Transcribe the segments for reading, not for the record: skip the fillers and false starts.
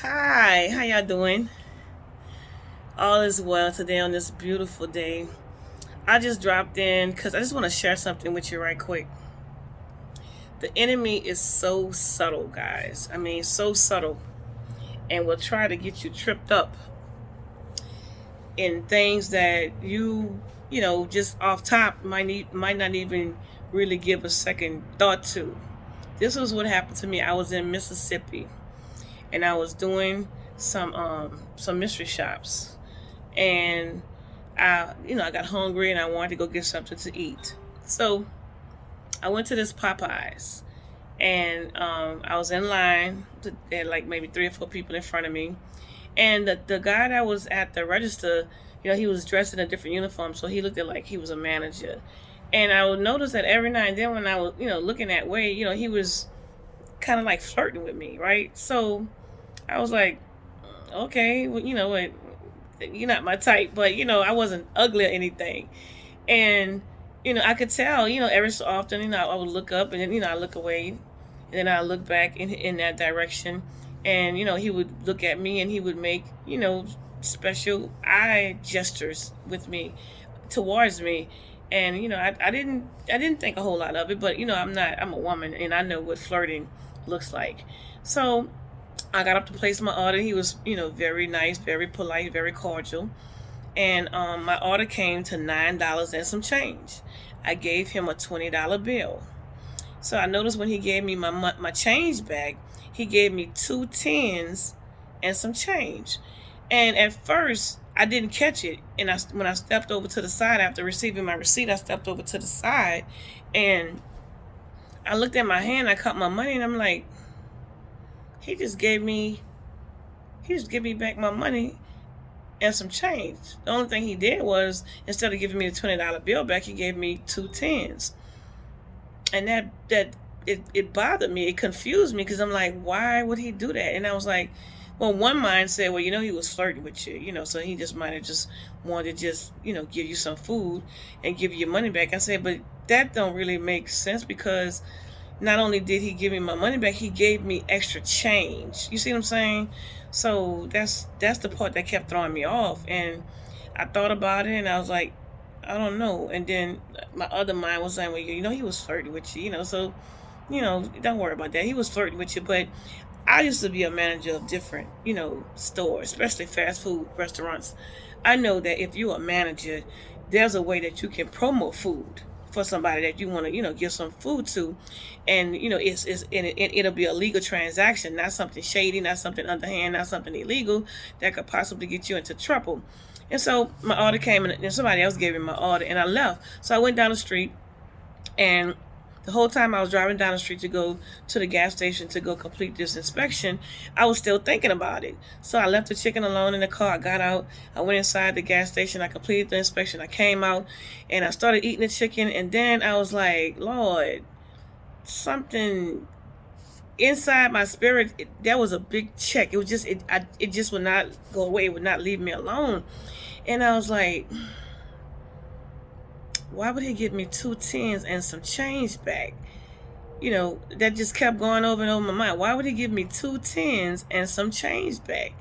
Hi, how y'all doing? All is well today on this beautiful day. I just dropped in because I just want to share something with you right quick. The enemy is so subtle, guys. I mean, so subtle, and will try to get you tripped up in things that just off top might not even really give a second thought to. This was what happened to me. I was in Mississippi, and I was doing some mystery shops, and I got hungry and I wanted to go get something to eat. So I went to this Popeyes, and I was in line. There had like maybe 3 or 4 people in front of me, and the guy that was at the register, he was dressed in a different uniform, so he looked like he was a manager. And I would notice that every now and then when I was, looking that way, he was kind of like flirting with me, right? So I was like, okay, well, you're not my type, but I wasn't ugly or anything. And I could tell, every so often, I would look up and then I look away, and then I look back in that direction, and he would look at me and he would make special eye gestures with me, towards me. And I didn't think a whole lot of it, but I'm a woman and I know what flirting looks like. So I got up to place my order. He was, very nice, very polite, very cordial. And my order came to $9 and some change. I gave him a $20 bill. So I noticed when he gave me my change back, he gave me 2 tens and some change. And at first, I didn't catch it. And when I stepped over to the side after receiving my receipt, I stepped over to the side and I looked at my hand. I caught my money, and I'm like, he just gave me back my money and some change. The only thing he did was, instead of giving me the $20 bill back, he gave me 2 tens. And it bothered me. It confused me because I'm like, why would he do that? And I was like, well, one mind said, well, he was flirting with you, so he just might have just wanted to just, give you some food and give you your money back. I said, but that don't really make sense, because not only did he give me my money back, he gave me extra change. You see what I'm saying? So that's the part that kept throwing me off. And I thought about it and I was like, I don't know. And then my other mind was saying, well, he was flirting with you, so, don't worry about that. He was flirting with you. But I used to be a manager of different, stores, especially fast food restaurants. I know that if you're a manager, there's a way that you can promote food for somebody that you want to, give some food to. And, it'll be a legal transaction, not something shady, not something underhand, not something illegal that could possibly get you into trouble. And so my order came, and somebody else gave me my order, and I left. So I went down the street, and the whole time I was driving down the street to go to the gas station to go complete this inspection, I was still thinking about it. So I left the chicken alone in the car. I got out. I went inside the gas station. I completed the inspection. I came out, and I started eating the chicken. And then I was like, Lord, something inside my spirit, that was a big check. It was just, it just would not go away. It would not leave me alone. And I was like, why would he give me 2 tens and some change back? That just kept going over and over my mind. Why would he give me 2 tens and some change back?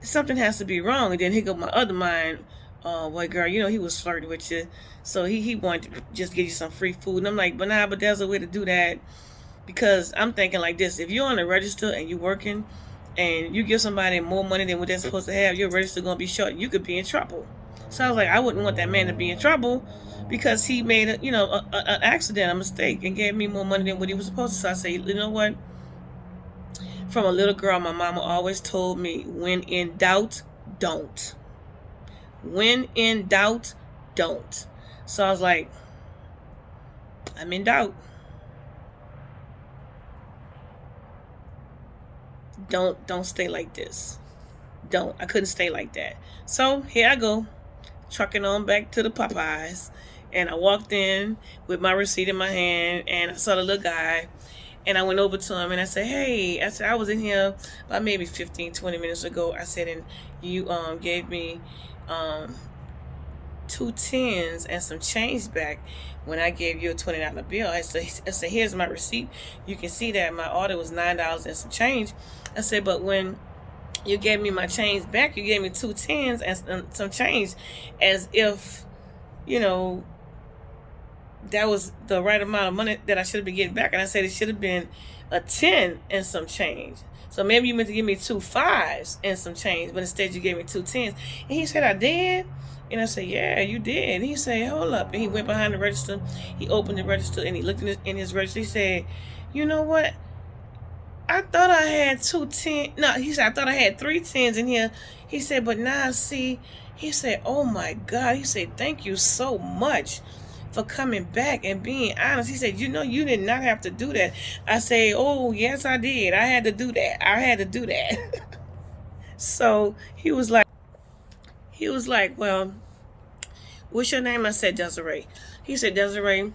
Something has to be wrong. And then here go my other mind. Well, girl, he was flirting with you. So he wanted to just give you some free food. And I'm like, but there's a way to do that. Because I'm thinking like this. If you're on the register and you're working and you give somebody more money than what they're supposed to have, your register going to be short. You could be in trouble. So I was like, I wouldn't want that man to be in trouble, because he made an accident, a mistake, and gave me more money than what he was supposed to. So I say, you know what? From a little girl, my mama always told me, when in doubt, don't. When in doubt, don't. So I was like, I'm in doubt. Don't stay like this. I couldn't stay like that. So here I go, trucking on back to the Popeyes. And I walked in with my receipt in my hand, and I saw the little guy, and I went over to him and I said, hey, I was in here about maybe 15, 20 minutes ago. I said, and you gave me 2 tens and some change back when I gave you a $20 bill. I said, here's my receipt. You can see that my order was $9 and some change. I said, but when you gave me my change back. You gave me 2 10s and some change, as if, you know, that was the right amount of money that I should have been getting back. And I said it should have been a 10 and some change. So maybe you meant to give me 2 5s and some change, but instead you gave me 2 10s. And he said, I did. And I said, yeah, you did. And he said, hold up. And he went behind the register. He opened the register and he looked in his register. He said, you know what? I thought I had 2 10s. No, he said, I thought I had 3 10s in here. He said, but now I see. He said, oh my God. He said, thank you so much for coming back and being honest. He said, you know, you did not have to do that. I say, oh, yes, I did. I had to do that. I had to do that. So he was like, well, what's your name? I said, Desiree. He said, Desiree,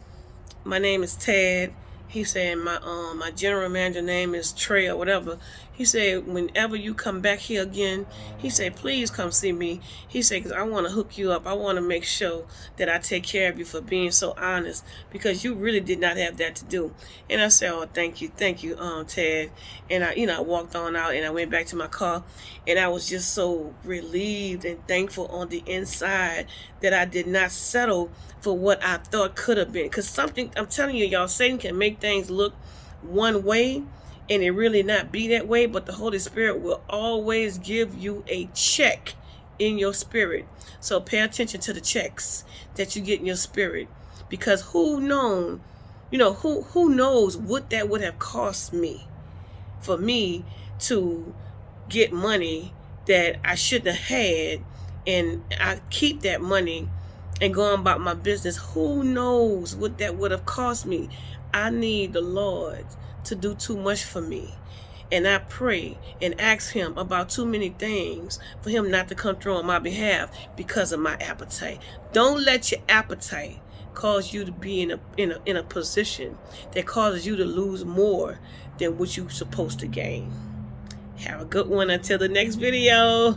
my name is Ted. He said, my general manager name is Trey or whatever. He said, whenever you come back here again, he said, please come see me. He said, because I want to hook you up. I want to make sure that I take care of you for being so honest, because you really did not have that to do. And I said, oh, thank you, Ted. And I walked on out and I went back to my car, and I was just so relieved and thankful on the inside that I did not settle for what I thought could have been. Because something, I'm telling you, y'all, Satan can make things look one way and it really not be that way, but the Holy Spirit will always give you a check in your spirit. So pay attention to the checks that you get in your spirit, because who knows what that would have cost me for me to get money that I shouldn't have had, and I keep that money and go on about my business. Who knows what that would have cost me? I need the Lord to do too much for me. And I pray and ask him about too many things for him not to come through on my behalf because of my appetite. Don't let your appetite cause you to be in a position that causes you to lose more than what you're supposed to gain. Have a good one until the next video.